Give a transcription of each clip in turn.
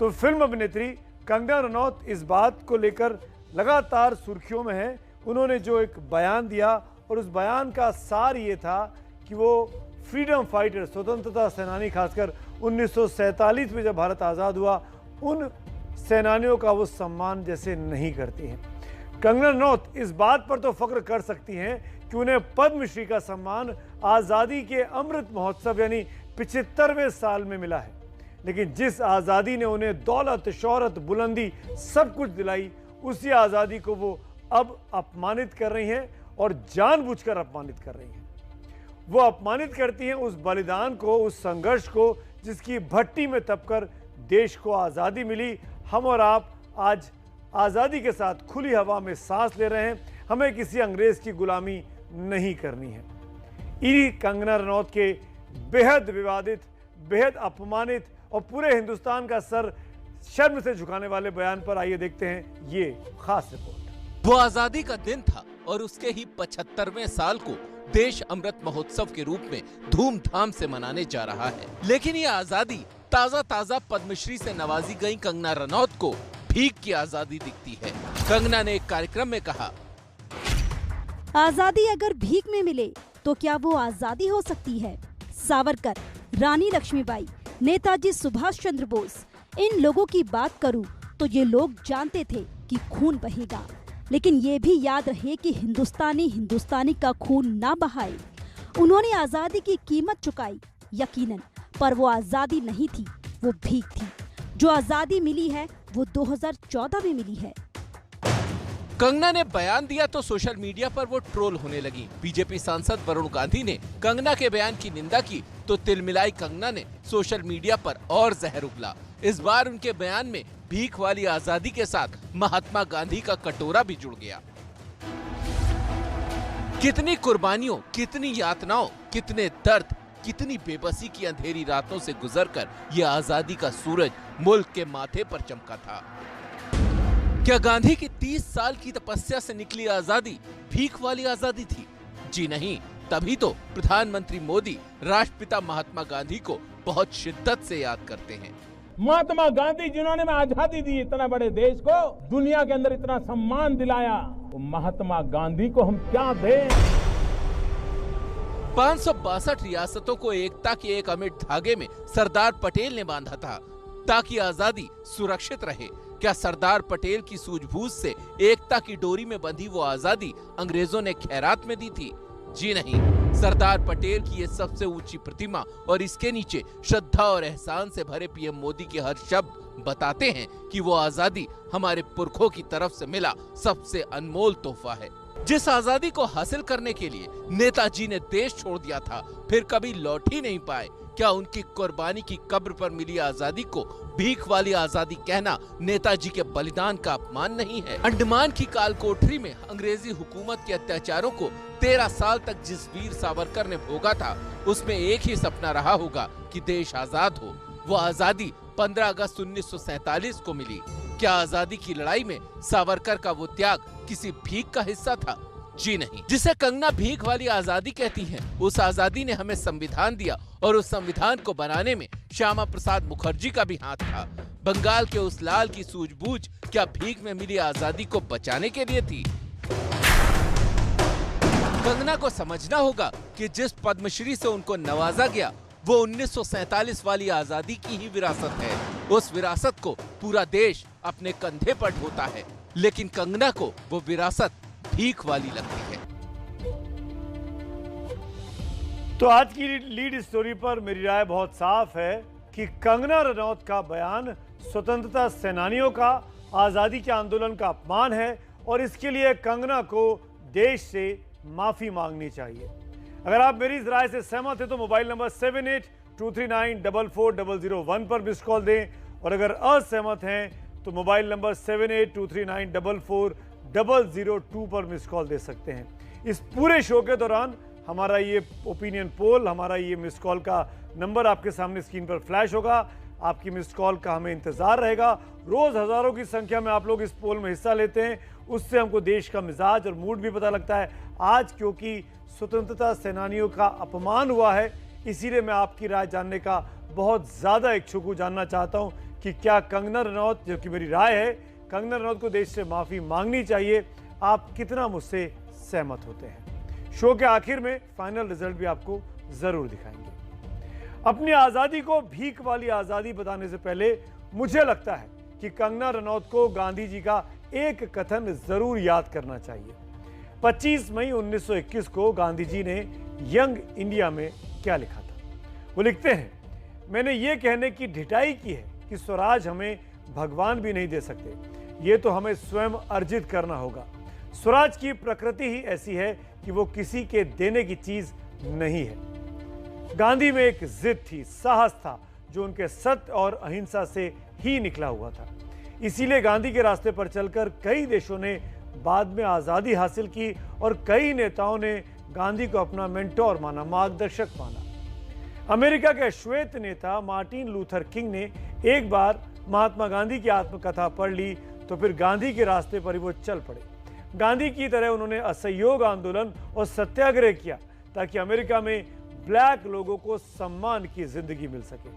तो फिल्म अभिनेत्री कंगना रनौत इस बात को लेकर लगातार सुर्खियों में है। उन्होंने जो एक बयान दिया और उस बयान का सार ये था कि वो फ्रीडम फाइटर, स्वतंत्रता सेनानी, खासकर 1947 में जब भारत आज़ाद हुआ, उन सेनानियों का वो सम्मान जैसे नहीं करती हैं। कंगना रनौत इस बात पर तो फख्र कर सकती हैं कि उन्हें पद्मश्री का सम्मान आज़ादी के अमृत महोत्सव यानी 75वें साल में मिला है, लेकिन जिस आज़ादी ने उन्हें दौलत, शोहरत, बुलंदी सब कुछ दिलाई, उसी आज़ादी को वो अब अपमानित कर रही हैं और जानबूझकर अपमानित कर रही हैं। वो अपमानित करती हैं उस बलिदान को, उस संघर्ष को जिसकी भट्टी में तपकर देश को आज़ादी मिली। हम और आप आज आज़ादी के साथ खुली हवा में सांस ले रहे हैं। हमें किसी अंग्रेज की गुलामी नहीं करनी है। इन्हीं कंगना रनौत के बेहद विवादित, बेहद अपमानित और पूरे हिंदुस्तान का सर शर्म से झुकाने वाले बयान पर आइए देखते हैं ये खास रिपोर्ट। वो आजादी का दिन था और उसके ही 75वें साल को देश अमृत महोत्सव के रूप में धूमधाम से मनाने जा रहा है। लेकिन ये आजादी ताजा पद्मश्री से नवाजी गई कंगना रनौत को भीख की आजादी दिखती है। कंगना ने एक कार्यक्रम में कहा, आजादी अगर भीख में मिले तो क्या वो आजादी हो सकती है? सावरकर, रानी लक्ष्मीबाई, नेताजी सुभाष चंद्र बोस, इन लोगों की बात करूं तो ये लोग जानते थे कि खून बहेगा, लेकिन ये भी याद रहे कि हिंदुस्तानी का खून ना बहाए। उन्होंने आजादी की कीमत चुकाई यकीनन, पर वो आजादी नहीं थी, वो भीख थी। जो आजादी मिली है वो 2014 में मिली है। कंगना ने बयान दिया तो सोशल मीडिया पर वो ट्रोल होने लगी। बीजेपी सांसद वरुण गांधी ने कंगना के बयान की निंदा की तो तिलमिलाई कंगना ने सोशल मीडिया पर और जहर उगला। इस बार उनके बयान में भीख वाली आजादी के साथ महात्मा गांधी का कटोरा भी जुड़ गया। कितनी कुर्बानियों, कितनी यातनाओं, कितने दर्द, कितनी बेबसी की अंधेरी रातों से गुजरकर यह आजादी का सूरज मुल्क के माथे पर चमका था। क्या गांधी की 30 साल की तपस्या से निकली आजादी भीख वाली आजादी थी? जी नहीं। तभी तो प्रधानमंत्री मोदी राष्ट्रपिता महात्मा गांधी को बहुत शिद्दत से याद करते हैं। महात्मा गांधी जिन्होंने में आजादी दी, इतना बड़े देश को दुनिया के अंदर इतना सम्मान दिलाया, वो महात्मा गांधी को हम क्या दें? 562 रियासतों को एकता के एक अमिट धागे में सरदार पटेल ने बांधा था ताकि आजादी सुरक्षित रहे। क्या सरदार पटेल की सूझबूझ से एकता की डोरी में बंधी वो आजादी अंग्रेजों ने खैरात में दी थी? जी नहीं। सरदार पटेल की ये सबसे ऊंची प्रतिमा और इसके नीचे श्रद्धा और एहसान से भरे पीएम मोदी के हर शब्द बताते हैं कि वो आजादी हमारे पुरखों की तरफ से मिला सबसे अनमोल तोहफा है। जिस आजादी को हासिल करने के लिए नेताजी ने देश छोड़ दिया था, फिर कभी लौट ही नहीं पाए। क्या उनकी कुर्बानी की कब्र पर मिली आजादी को भीख वाली आजादी कहना नेताजी के बलिदान का अपमान नहीं है? अंडमान की काल कोठरी में अंग्रेजी हुकूमत के अत्याचारों को 13 साल तक जिस वीर सावरकर ने भोगा था, उसमें एक ही सपना रहा होगा कि देश आजाद हो। वो आजादी 15 अगस्त 1947 को मिली। क्या आजादी की लड़ाई में सावरकर का वो त्याग किसी भीख का हिस्सा था? जी नहीं। जिसे कंगना भीख वाली आजादी कहती हैं, उस आजादी ने हमें संविधान दिया और उस संविधान को बनाने में श्यामा प्रसाद मुखर्जी का भी हाथ था। बंगाल के उस लाल की सूझबूझ क्या भीख में मिली आजादी को बचाने के लिए थी? कंगना को समझना होगा कि जिस पद्मश्री से उनको नवाजा गया वो 1947 वाली आजादी की ही विरासत है। उस विरासत को पूरा देश अपने कंधे पर ढोता है, लेकिन कंगना को वो विरासत भीख वाली लगती है। तो आज की लीड स्टोरी पर मेरी राय बहुत साफ है कि कंगना रनौत का बयान स्वतंत्रता सेनानियों का, आजादी के आंदोलन का अपमान है और इसके लिए कंगना को देश से माफी मांगनी चाहिए। अगर आप मेरी इस राय से सहमत हैं तो मोबाइल नंबर 7823944001 पर मिस कॉल दें और अगर असहमत हैं तो मोबाइल नंबर 7823944002 पर मिस कॉल दे सकते हैं। इस पूरे शो के दौरान हमारा ये ओपिनियन पोल, हमारा ये मिस कॉल का नंबर आपके सामने स्क्रीन पर फ्लैश होगा। आपकी मिस कॉल का हमें इंतजार रहेगा। रोज हजारों की संख्या में आप लोग इस पोल में हिस्सा लेते हैं, उससे हमको देश का मिजाज और मूड भी पता लगता है। आज क्योंकि स्वतंत्रता सेनानियों का अपमान हुआ है, इसीलिए मैं आपकी राय जानने का बहुत ज़्यादा इच्छुक हूँ। जानना चाहता हूँ कि क्या कंगना रनौत, जो कि मेरी राय है, कंगना रनौत को देश से माफी मांगनी चाहिए। आप कितना मुझसे सहमत होते हैं? शो के आखिर में फाइनल रिजल्ट भी आपको जरूर दिखाएंगे। अपनी आजादी को भीख वाली आजादी बताने से पहले मुझे लगता है कि कंगना रनौत को गांधी जी का एक कथन जरूर याद करना चाहिए। 25 मई 1921 को गांधी जी ने यंग इंडिया में क्या लिखा था? वो लिखते हैं, मैंने ये कहने की ढिठाई की है कि स्वराज हमें भगवान भी नहीं दे सकते, ये तो हमें स्वयं अर्जित करना होगा। स्वराज की प्रकृति ही ऐसी है कि वो किसी के देने की चीज नहीं है। गांधी में एक जिद थी, साहस था, जो उनके सत्य और अहिंसा से ही निकला हुआ था। इसीलिए गांधी के रास्ते पर चलकर कई देशों ने बाद में आजादी हासिल की और कई नेताओं ने गांधी को अपना मेंटोर माना, मार्गदर्शक माना। अमेरिका के श्वेत नेता मार्टिन लूथर किंग ने एक बार महात्मा गांधी की आत्मकथा पढ़ ली तो फिर गांधी के रास्ते पर ही वो चल पड़े। गांधी की तरह उन्होंने असहयोग आंदोलन और सत्याग्रह किया ताकि अमेरिका में ब्लैक लोगों को सम्मान की जिंदगी मिल सके।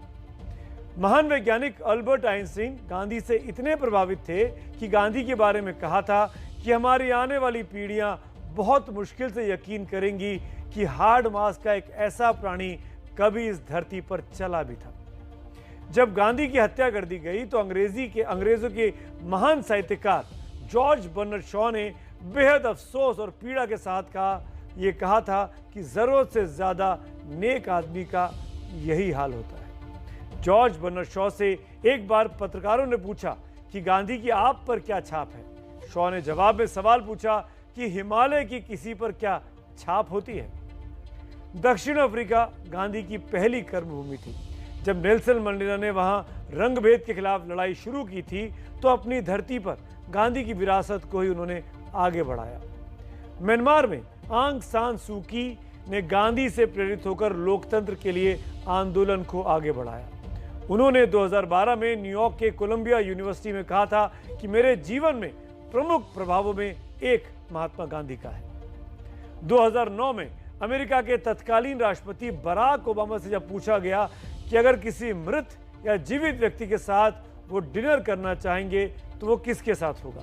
महान वैज्ञानिक अल्बर्ट आइंस्टीन गांधी से इतने प्रभावित थे कि गांधी के बारे में कहा था कि हमारी आने वाली पीढ़ियां बहुत मुश्किल से यकीन करेंगी कि हार्ड मास का एक ऐसा प्राणी कभी इस धरती पर चला भी था। जब गांधी की हत्या कर दी गई तो अंग्रेजों के महान साहित्यकार जॉर्ज बर्नार्ड शॉ ने बेहद अफसोस और पीड़ा के साथ कहा था कि जरूरत से ज्यादा नेक आदमी का यही हाल होता है। जॉर्ज बर्नार्ड शॉ से एक बार पत्रकारों ने पूछा कि गांधी की आप पर क्या छाप है। शॉ ने जवाब में सवाल पूछा कि हिमालय की किसी पर क्या छाप होती है। दक्षिण अफ्रीका गांधी की पहली कर्मभूमि थी। जब नेल्सन मंडेला ने वहां रंगभेद के खिलाफ लड़ाई शुरू की थी तो अपनी धरती पर गांधी की विरासत को ही उन्होंने आगे बढ़ाया। म्यांमार में आंग सान सू की ने गांधी से प्रेरित होकर लोकतंत्र के लिए आंदोलन को आगे बढ़ाया। उन्होंने 2012 में न्यूयॉर्क के कोलंबिया यूनिवर्सिटी में कहा था कि मेरे जीवन में प्रमुख प्रभावों में एक महात्मा गांधी का है। 2009 में अमेरिका के तत्कालीन राष्ट्रपति बराक ओबामा से जब पूछा गया कि अगर किसी मृत या जीवित व्यक्ति के साथ वो डिनर करना चाहेंगे तो वो किसके साथ होगा,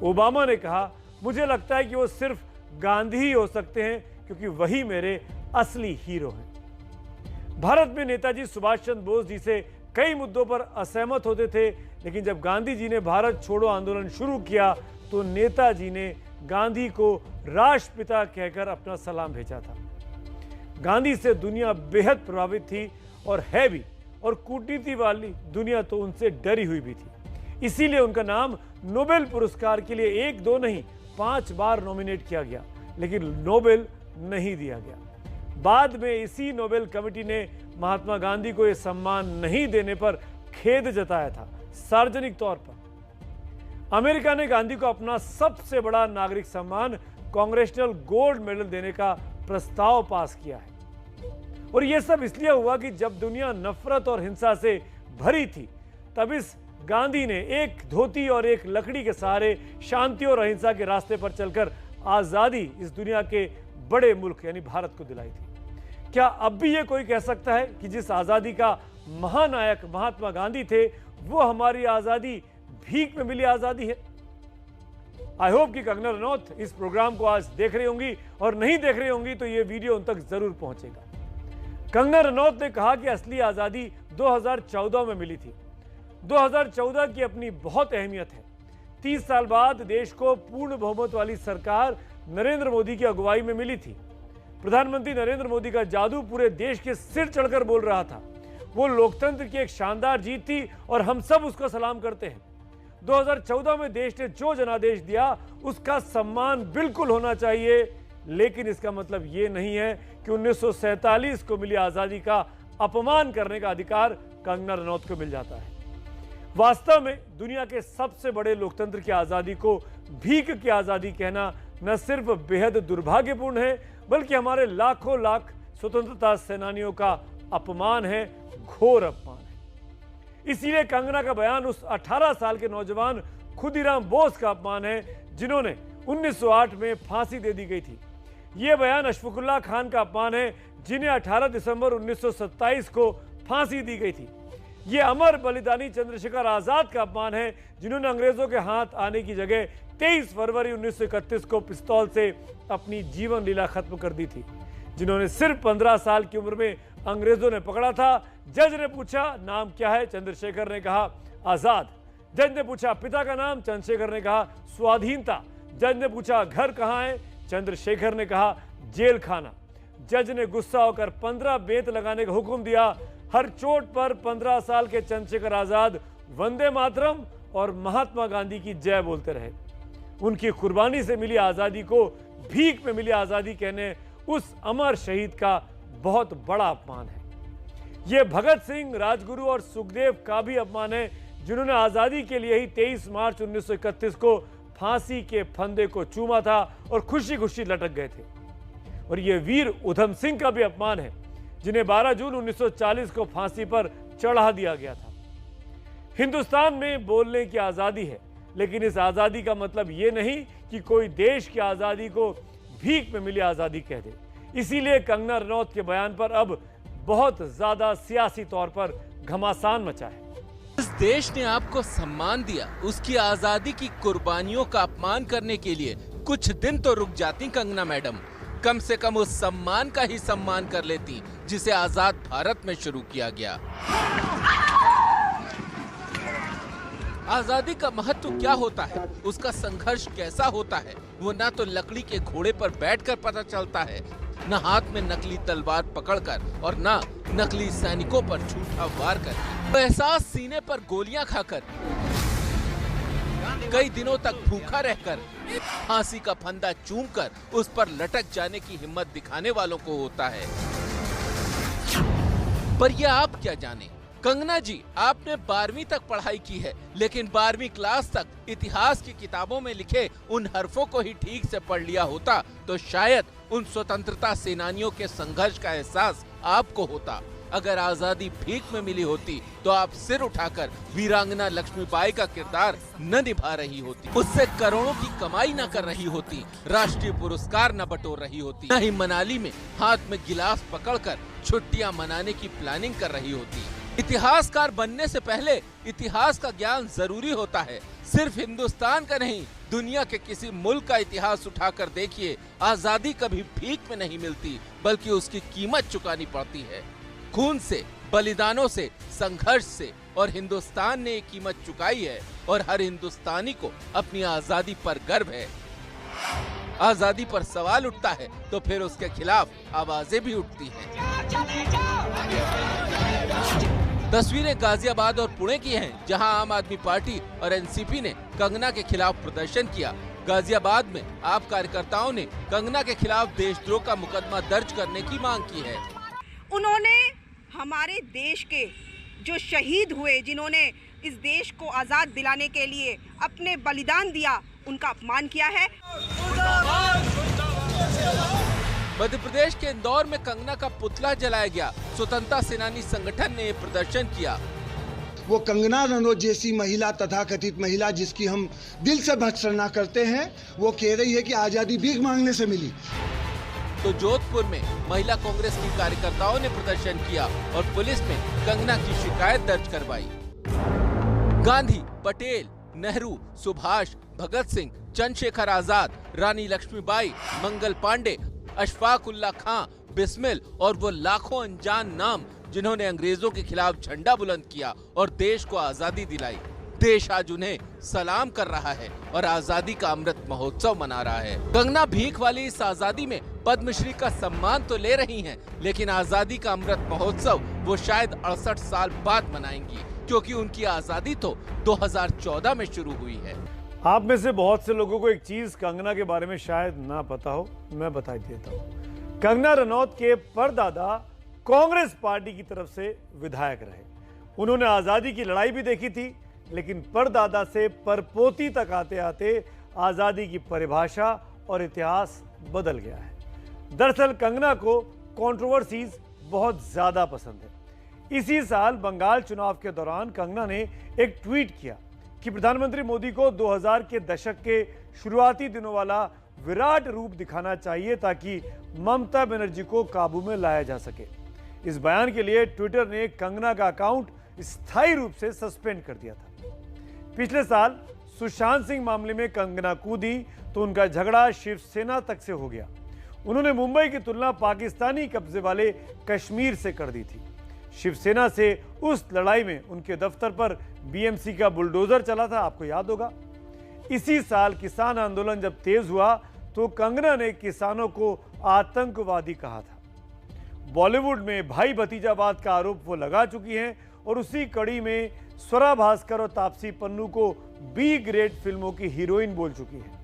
ओबामा ने कहा, मुझे लगता है कि वो सिर्फ गांधी ही हो सकते हैं क्योंकि वही मेरे असली हीरो हैं। भारत में नेताजी सुभाष चंद्र बोस जी से कई मुद्दों पर असहमत होते थे, लेकिन जब गांधी जी ने भारत छोड़ो आंदोलन शुरू किया तो नेताजी ने गांधी को राष्ट्रपिता कहकर अपना सलाम भेजा था। गांधी से दुनिया बेहद प्रभावित थी और है भी, और कूटनीति वाली दुनिया तो उनसे डरी हुई भी थी। इसीलिए उनका नाम नोबेल पुरस्कार के लिए 1, 2 नहीं 5 बार नॉमिनेट किया गया, लेकिन नोबेल नहीं दिया गया। बाद में इसी नोबेल कमेटी ने महात्मा गांधी को यह सम्मान नहीं देने पर खेद जताया था, सार्वजनिक तौर पर। अमेरिका ने गांधी को अपना सबसे बड़ा नागरिक सम्मान कांग्रेशनल गोल्ड मेडल देने का प्रस्ताव पास किया है। और यह सब इसलिए हुआ कि जब दुनिया नफरत और हिंसा से भरी थी, तब इस गांधी ने एक धोती और एक लकड़ी के सहारे शांति और अहिंसा के रास्ते पर चलकर आजादी इस दुनिया के बड़े मुल्क यानी भारत को दिलाई थी। क्या अब भी यह कोई कह सकता है कि जिस आजादी का महानायक महात्मा गांधी थे वो हमारी आजादी भीख में मिली आजादी है? आई होप कि कंगना रनौत इस प्रोग्राम को आज देख रही होंगी, और नहीं देख रही होंगी तो यह वीडियो उन तक जरूर पहुंचेगा। कंगना रनौत ने कहा कि असली आजादी 2014 में मिली थी। 2014 की अपनी बहुत अहमियत है। 30 साल बाद देश को पूर्ण बहुमत वाली सरकार नरेंद्र मोदी की अगुवाई में मिली थी। प्रधानमंत्री नरेंद्र मोदी का जादू पूरे देश के सिर चढ़कर बोल रहा था। वो लोकतंत्र की एक शानदार जीत थी और हम सब उसको सलाम करते हैं। 2014 में देश ने जो जनादेश दिया उसका सम्मान बिल्कुल होना चाहिए, लेकिन इसका मतलब ये नहीं है कि 1947 को मिली आजादी का अपमान करने का अधिकार कंगना रनौत को मिल जाता है। वास्तव में दुनिया के सबसे बड़े लोकतंत्र की आजादी को भीख की आजादी कहना न सिर्फ बेहद दुर्भाग्यपूर्ण है, बल्कि हमारे लाखों लाख स्वतंत्रता सेनानियों का अपमान है, घोर अपमान है। इसीलिए कंगना का बयान उस 18 साल के नौजवान खुदीराम बोस का अपमान है जिन्होंने 1908 में फांसी दे दी गई थी। यह बयान अशफाकुल्लाह खान का अपमान है जिन्हें 18 दिसंबर 1927 को फांसी दी गई थी। ये अमर बलिदानी चंद्रशेखर आजाद का अपमान है, जिन्होंने अंग्रेजों के हाथ आने की जगह 23 फरवरी 1931 को पिस्तौल से अपनी जीवन लीला खत्म कर दी थी, जिन्होंने सिर्फ 15 साल की उम्र में अंग्रेजों ने पकड़ा था। जज ने पूछा नाम क्या है, चंद्रशेखर ने कहा आजाद। जज ने पूछा पिता का नाम, चंद्रशेखर ने कहा स्वाधीनता। जज ने पूछा घर कहाँ है, चंद्रशेखर ने कहा जेल खाना। जज ने गुस्सा होकर 15 बेंत लगाने का हुक्म दिया। हर चोट पर 15 साल के चंद्रशेखर आजाद वंदे मातरम और महात्मा गांधी की जय बोलते रहे। उनकी कुर्बानी से मिली आजादी को भीख में मिली आजादी कहने उस अमर शहीद का बहुत बड़ा अपमान है। यह भगत सिंह, राजगुरु और सुखदेव का भी अपमान है, जिन्होंने आजादी के लिए ही 23 मार्च 1931 को फांसी के फंदे को चूमा था और खुशी खुशी लटक गए थे। और यह वीर उधम सिंह का भी अपमान है, जिन्हें 12 जून 1940 को फांसी पर चढ़ा दिया गया था। हिंदुस्तान में बोलने की आजादी है, लेकिन इस आजादी का मतलब यह नहीं कि कोई देश की आजादी को भीख में मिली आजादी कह दे। इसीलिए कंगना रनौत के बयान पर अब बहुत ज्यादा सियासी तौर पर घमासान मचा है। इस देश ने आपको सम्मान दिया, उसकी आजादी की कुर्बानियों का अपमान करने के लिए कुछ दिन तो रुक जाती कंगना मैडम। कम से कम उस सम्मान का ही सम्मान कर लेती जिसे आजाद भारत में शुरू किया गया। आजादी का महत्व क्या होता है, उसका संघर्ष कैसा होता है, वो ना तो लकड़ी के घोड़े पर बैठकर पता चलता है, न हाथ में नकली तलवार पकड़कर और न नकली सैनिकों पर झूठा वार कर। तो एहसास सीने पर गोलियां खाकर, कई दिनों तक भूखा रहकर, फांसी का फंदा चूमकर उस पर लटक जाने की हिम्मत दिखाने वालों को होता है। पर यह आप क्या जाने कंगना जी, आपने 12वीं तक पढ़ाई की है, लेकिन 12वीं क्लास तक इतिहास की किताबों में लिखे उन हरफों को ही ठीक से पढ़ लिया होता तो शायद उन स्वतंत्रता सेनानियों के संघर्ष का एहसास आपको होता। अगर आजादी भीख में मिली होती तो आप सिर उठाकर वीरांगना लक्ष्मीबाई का किरदार न निभा रही होती, उससे करोड़ों की कमाई न कर रही होती, राष्ट्रीय पुरस्कार न बटोर रही होती, न ही मनाली में हाथ में गिलास पकड़कर छुट्टियां मनाने की प्लानिंग कर रही होती। इतिहासकार बनने से पहले इतिहास का ज्ञान जरूरी होता है। सिर्फ हिंदुस्तान का नहीं, दुनिया के किसी मुल्क का इतिहास उठाकर देखिए, आजादी कभी भीख में नहीं मिलती, बल्कि उसकी कीमत चुकानी पड़ती है। खून से, बलिदानों से, संघर्ष से, और हिंदुस्तान ने ये कीमत चुकाई है और हर हिंदुस्तानी को अपनी आजादी पर गर्व है। आजादी पर सवाल उठता है तो फिर उसके खिलाफ आवाजें भी उठती हैं। तस्वीरें गाजियाबाद और पुणे की हैं, जहां आम आदमी पार्टी और एनसीपी ने कंगना के खिलाफ प्रदर्शन किया। गाजियाबाद में आप कार्यकर्ताओं ने कंगना के खिलाफ देशद्रोह का मुकदमा दर्ज करने की मांग की है। उन्होंने हमारे देश के जो शहीद हुए, जिन्होंने इस देश को आज़ाद दिलाने के लिए अपने बलिदान दिया, उनका अपमान किया है। मध्य प्रदेश के इंदौर में कंगना का पुतला जलाया गया। स्वतंत्रता सेनानी संगठन ने प्रदर्शन किया। वो कंगना रनौत जैसी महिला, तथाकथित महिला जिसकी हम दिल से भर्त्सना करते हैं, वो कह रही है कि आजादी भीख मांगने से मिली। तो जोधपुर में महिला कांग्रेस की कार्यकर्ताओं ने प्रदर्शन किया और पुलिस में कंगना की शिकायत दर्ज करवाई। गांधी, पटेल, नेहरू, सुभाष, भगत सिंह, चंद्रशेखर आजाद, रानी लक्ष्मीबाई, मंगल पांडे, अशफाक उल्लाह खां, बिस्मिल और वो लाखों अनजान नाम जिन्होंने अंग्रेजों के खिलाफ झंडा बुलंद किया और देश को आजादी दिलाई। देश आज उन्हें सलाम कर रहा है और आजादी का अमृत महोत्सव मना रहा है। कंगना भीख वाली इस आजादी में पद्मश्री का सम्मान तो ले रही हैं, लेकिन आजादी का अमृत महोत्सव वो शायद 68 साल बाद मनाएंगी, क्योंकि उनकी आजादी तो 2014 में शुरू हुई है। आप में से बहुत से लोगों को एक चीज कंगना के बारे में शायद ना पता हो, मैं बता देता हूँ। कंगना रनौत के परदादा कांग्रेस पार्टी की तरफ से विधायक रहे। उन्होंने आजादी की लड़ाई भी देखी थी, लेकिन परदादा से परपोती तक आते आते आजादी की परिभाषा और इतिहास बदल गया है। दरअसल कंगना को कंट्रोवर्सीज बहुत ज्यादा पसंद है। इसी साल बंगाल चुनाव के दौरान कंगना ने एक ट्वीट किया कि प्रधानमंत्री मोदी को 2000 के दशक के शुरुआती दिनों वाला विराट रूप दिखाना चाहिए ताकि ममता बनर्जी को काबू में लाया जा सके। इस बयान के लिए ट्विटर ने कंगना का अकाउंट स्थायी रूप से सस्पेंड कर दिया था। पिछले साल सुशांत सिंह मामले में कंगना कूदी तो उनका झगड़ा शिवसेना तक से हो गया। उन्होंने मुंबई की तुलना पाकिस्तानी कब्जे वाले कश्मीर से कर दी थी। शिवसेना से उस लड़ाई में उनके दफ्तर पर बीएमसी का बुलडोजर चला था, आपको याद होगा। इसी साल किसान आंदोलन जब तेज हुआ तो कंगना ने किसानों को आतंकवादी कहा था। बॉलीवुड में भाई भतीजावाद का आरोप वो लगा चुकी हैं और उसी कड़ी में स्वरा भास्कर और तापसी पन्नू को बी ग्रेड फिल्मों की हीरोइन बोल चुकी है।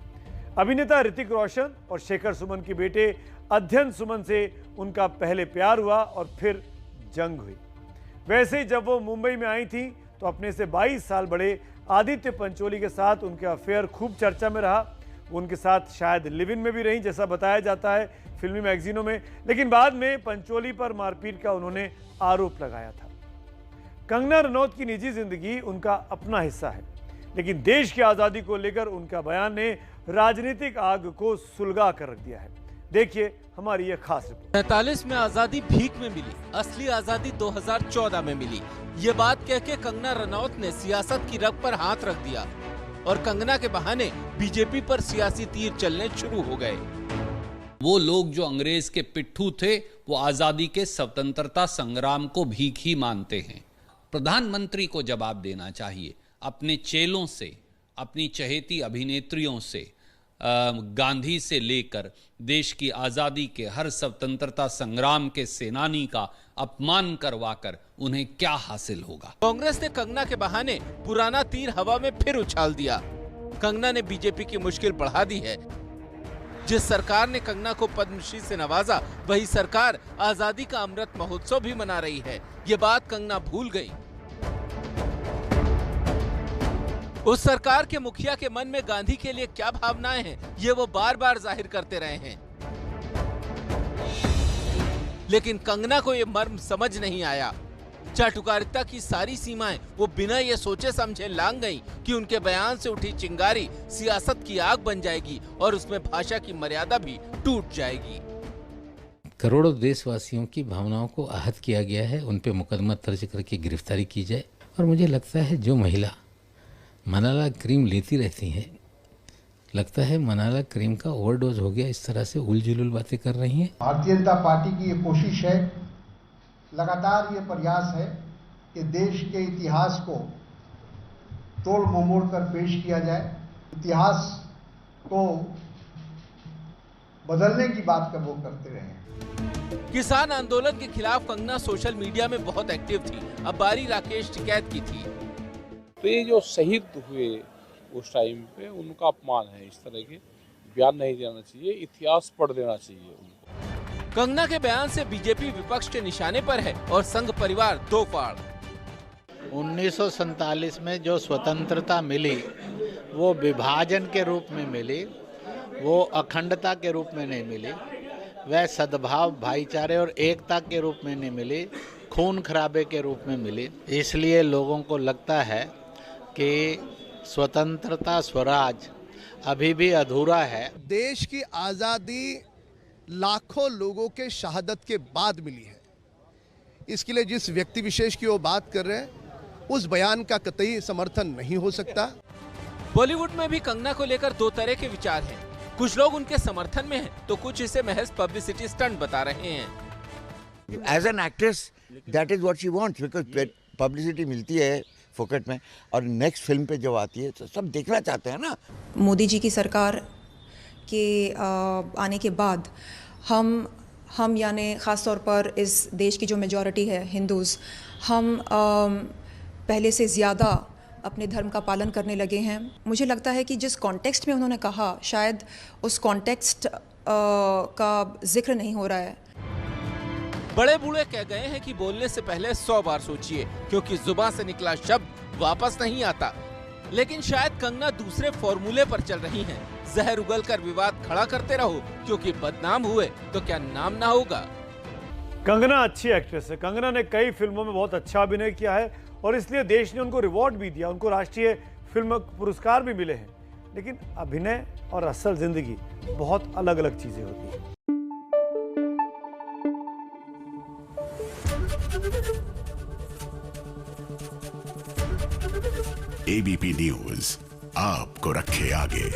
अभिनेता ऋतिक रोशन और शेखर सुमन के बेटे अध्ययन सुमन से उनका पहले प्यार हुआ और फिर जंग हुई। वैसे ही जब वो मुंबई में आई थी तो अपने से 22 साल बड़े आदित्य पंचोली के साथ उनका अफेयर खूब चर्चा में रहा। उनके साथ शायद लिव इन में भी रही, जैसा बताया जाता है फिल्मी मैगजीनों में, लेकिन बाद में पंचोली पर मारपीट का उन्होंने आरोप लगाया था। कंगना रनौत की निजी जिंदगी उनका अपना हिस्सा है, लेकिन देश की आज़ादी को लेकर उनका बयान ने राजनीतिक आग को सुलगा कर रख दिया है। देखिए हमारी यह खास रिपोर्ट। 45 में आजादी भीख में मिली, असली आजादी 2014 में मिली। ये बात कह के कंगना रनौत ने सियासत की रग पर हाथ रख दिया और कंगना के बहाने बीजेपी पर सियासी तीर चलने शुरू हो गए। वो लोग जो अंग्रेज के पिट्ठू थे वो आजादी के स्वतंत्रता संग्राम को भीख ही मानते हैं। प्रधानमंत्री को जवाब देना चाहिए अपने चेलों से, अपनी चहेती अभिनेत्रियों से, गांधी से लेकर देश की आजादी के हर स्वतंत्रता संग्राम के सेनानी का अपमान करवाकर उन्हें क्या हासिल होगा। कांग्रेस ने कंगना के बहाने पुराना तीर हवा में फिर उछाल दिया। कंगना ने बीजेपी की मुश्किल बढ़ा दी है। जिस सरकार ने कंगना को पद्मश्री से नवाजा, वही सरकार आजादी का अमृत महोत्सव भी मना रही है। ये बात कंगना भूल गई। उस सरकार के मुखिया के मन में गांधी के लिए क्या भावनाएं हैं, ये वो बार बार जाहिर करते रहे हैं, लेकिन कंगना को ये मर्म समझ नहीं आया। चाटुकारिता की सारी सीमाएं वो बिना ये सोचे समझे लांग गईं कि उनके बयान से उठी चिंगारी सियासत की आग बन जाएगी और उसमें भाषा की मर्यादा भी टूट जाएगी। करोड़ों देशवासियों की भावनाओं को आहत किया गया है, उन पे मुकदमा दर्ज करके गिरफ्तारी की जाए। और मुझे लगता है जो महिला मनाला क्रीम लेती रहती हैं, लगता है मनाला क्रीम का ओवरडोज हो गया, इस तरह से उलझुल बातें कर रही हैं। भारतीय जनता पार्टी की ये कोशिश है, लगातार ये प्रयास है कि देश के इतिहास को तोड़ ममोड़ कर पेश किया जाए, इतिहास को बदलने की बात का वो करते रहे। किसान आंदोलन के खिलाफ कंगना सोशल मीडिया में बहुत एक्टिव थी। अब बारी राकेश टिकैत की थी। तो ये जो शहीद हुए उस टाइम पे उनका अपमान है, इस तरह के बयान नहीं देना चाहिए, इतिहास पढ़ देना चाहिए उनको। कंगना के बयान से बीजेपी विपक्ष के निशाने पर है और संघ परिवार दो फाड़। 1947 में जो स्वतंत्रता मिली वो विभाजन के रूप में मिली, वो अखंडता के रूप में नहीं मिली, वह सद्भाव, भाईचारे और एकता के रूप में नहीं मिली, खून खराबे के रूप में मिली। इसलिए लोगों को लगता है कि स्वतंत्रता स्वराज अभी भी अधूरा है। देश की आज़ादी लाखों लोगों के शहादत के बाद मिली है। इसके लिए जिस व्यक्ति विशेष की वो बात कर रहे हैं, उस बयान का कतई समर्थन नहीं हो सकता। बॉलीवुड में भी कंगना को लेकर दो तरह के विचार हैं। कुछ लोग उनके समर्थन में हैं, तो कुछ इसे महज पब्लिसिटी स्टंट बता रहे हैं। As an actress that is what she wants, because publicity मिलती है फोकट में, और नेक्स्ट फिल्म पे जब आती है तो सब देखना चाहते हैं ना। मोदी जी की सरकार के आने के बाद हम यानी ख़ास तौर पर इस देश की जो मेजॉरिटी है हिंदूज़, हम पहले से ज़्यादा अपने धर्म का पालन करने लगे हैं। मुझे लगता है कि जिस कॉन्टेक्स्ट में उन्होंने कहा, शायद उस कॉन्टेक्स्ट का जिक्र नहीं हो रहा है। बड़े बूढ़े कह गए हैं कि बोलने से पहले 100 बार सोचिए, क्योंकि जुबान से निकला शब्द वापस नहीं आता। लेकिन शायद कंगना दूसरे फॉर्मूले पर चल रही हैं। जहर उगलकर विवाद खड़ा करते रहो, क्योंकि बदनाम हुए तो क्या नाम ना होगा। कंगना अच्छी एक्ट्रेस है। कंगना ने कई फिल्मों में बहुत अच्छा अभिनय किया है और इसलिए देश ने उनको रिवॉर्ड भी दिया, उनको राष्ट्रीय फिल्म पुरस्कार भी मिले हैं। लेकिन अभिनय और असल जिंदगी बहुत अलग अलग चीजें होती हैं। एबीपी न्यूज आपको रखे आगे।